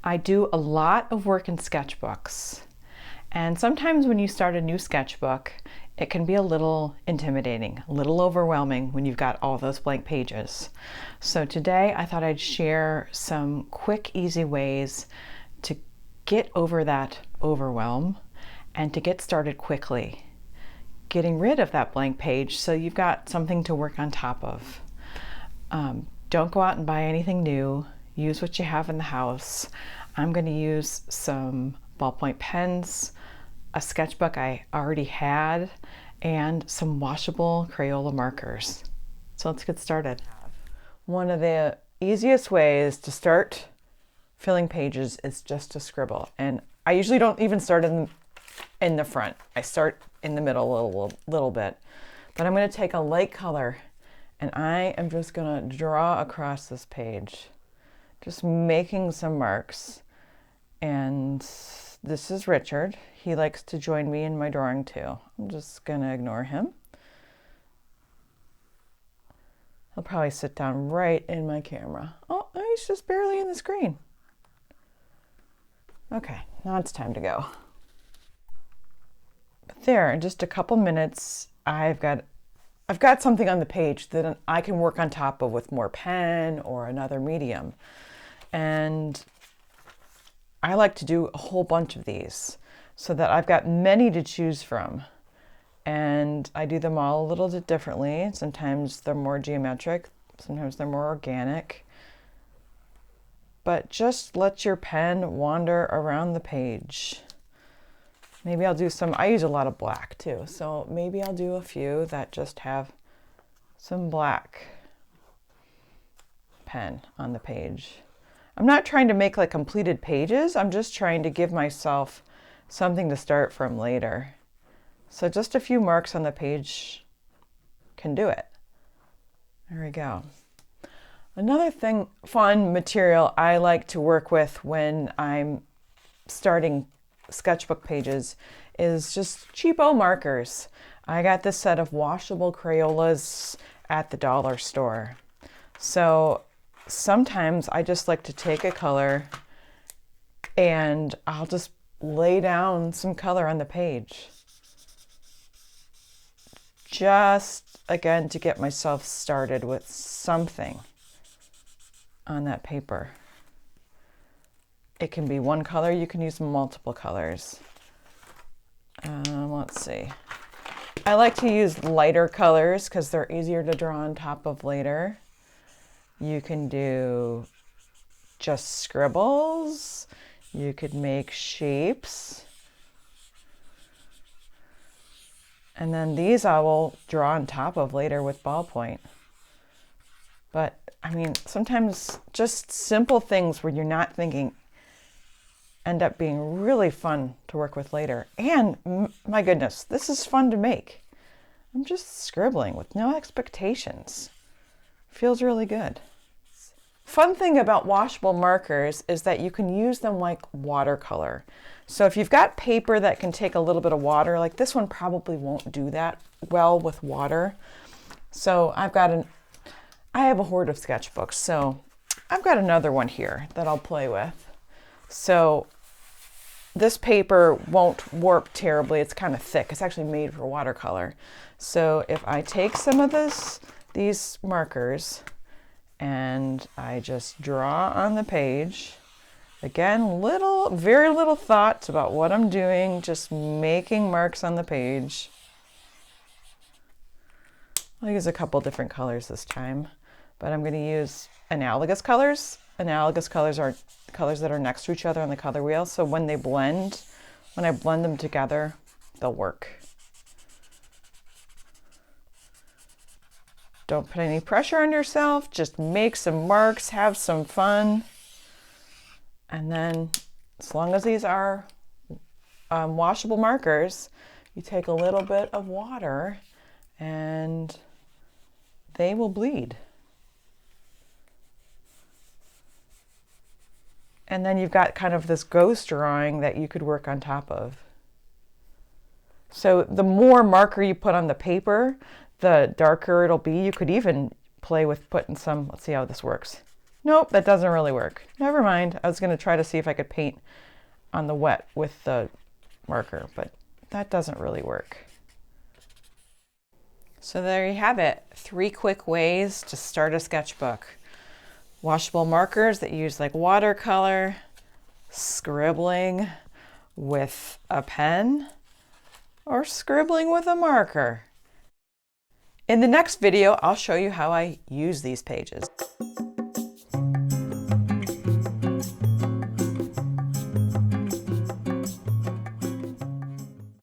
I do a lot of work in sketchbooks, and sometimes when you start a new sketchbook, it can be a little intimidating, a little overwhelming when you've got all those blank pages. So today I thought I'd share some quick, easy ways to get over that overwhelm and to get started quickly, getting rid of that blank page so you've got something to work on top of. Don't go out and buy anything new. Use what you have in the house. I'm going to use some ballpoint pens, a sketchbook I already had, and some washable Crayola markers. So let's get started. One of the easiest ways to start filling pages is just to scribble. And I usually don't even start in the front. I start in the middle a little bit. But I'm going to take a light color and I am just going to draw across this page, just making some marks. And this is Richard. He likes to join me in my drawing too. I'm just going to ignore him. He'll probably sit down right in my camera. Oh, he's just barely in the screen. Okay, now it's time to go. But there, in just a couple minutes, I've got something on the page that I can work on top of with more pen or another medium. And I like to do a whole bunch of these so that I've got many to choose from. And I do them all a little bit differently. Sometimes they're more geometric, sometimes they're more organic. But just let your pen wander around the page. Maybe I'll do some, I use a lot of black too, so maybe I'll do a few that just have some black pen on the page. I'm not trying to make like completed pages, I'm just trying to give myself something to start from later. So just a few marks on the page can do it. There we go. Another fun material I like to work with when I'm starting sketchbook pages is just cheapo markers. I got this set of washable Crayolas at the dollar store. So sometimes I just like to take a color and I'll just lay down some color on the page. Just again to get myself started with something on that paper. It can be one color, you can use multiple colors. Let's see. I like to use lighter colors because they're easier to draw on top of later. You can do just scribbles. You could make shapes. And then these I will draw on top of later with ballpoint. But I mean, sometimes just simple things where you're not thinking end up being really fun to work with later. And my goodness, this is fun to make. I'm just scribbling with no expectations. Feels really good. Fun thing about washable markers is that you can use them like watercolor. So if you've got paper that can take a little bit of water, like this one probably won't do that well with water. So I have a hoard of sketchbooks, so I've got another one here that I'll play with. So this paper won't warp terribly. It's kind of thick. It's actually made for watercolor. So if I take some of these markers and I just draw on the page, again, very little thoughts about what I'm doing, just making marks on the page. I'll use a couple different colors this time, but I'm going to use analogous colors. Analogous colors are colors that are next to each other on the color wheel, so when I blend them together, they'll work. Don't put any pressure on yourself, just make some marks, have some fun. And then, as long as these are washable markers, you take a little bit of water and they will bleed. And then you've got kind of this ghost drawing that you could work on top of. So the more marker you put on the paper, the darker it'll be. You could even play with putting some, let's see how this works. Nope, that doesn't really work. Never mind. I was going to try to see if I could paint on the wet with the marker, but that doesn't really work. So there you have it. 3 quick ways to start a sketchbook. Washable markers that use like watercolor, scribbling with a pen, or scribbling with a marker. In the next video, I'll show you how I use these pages.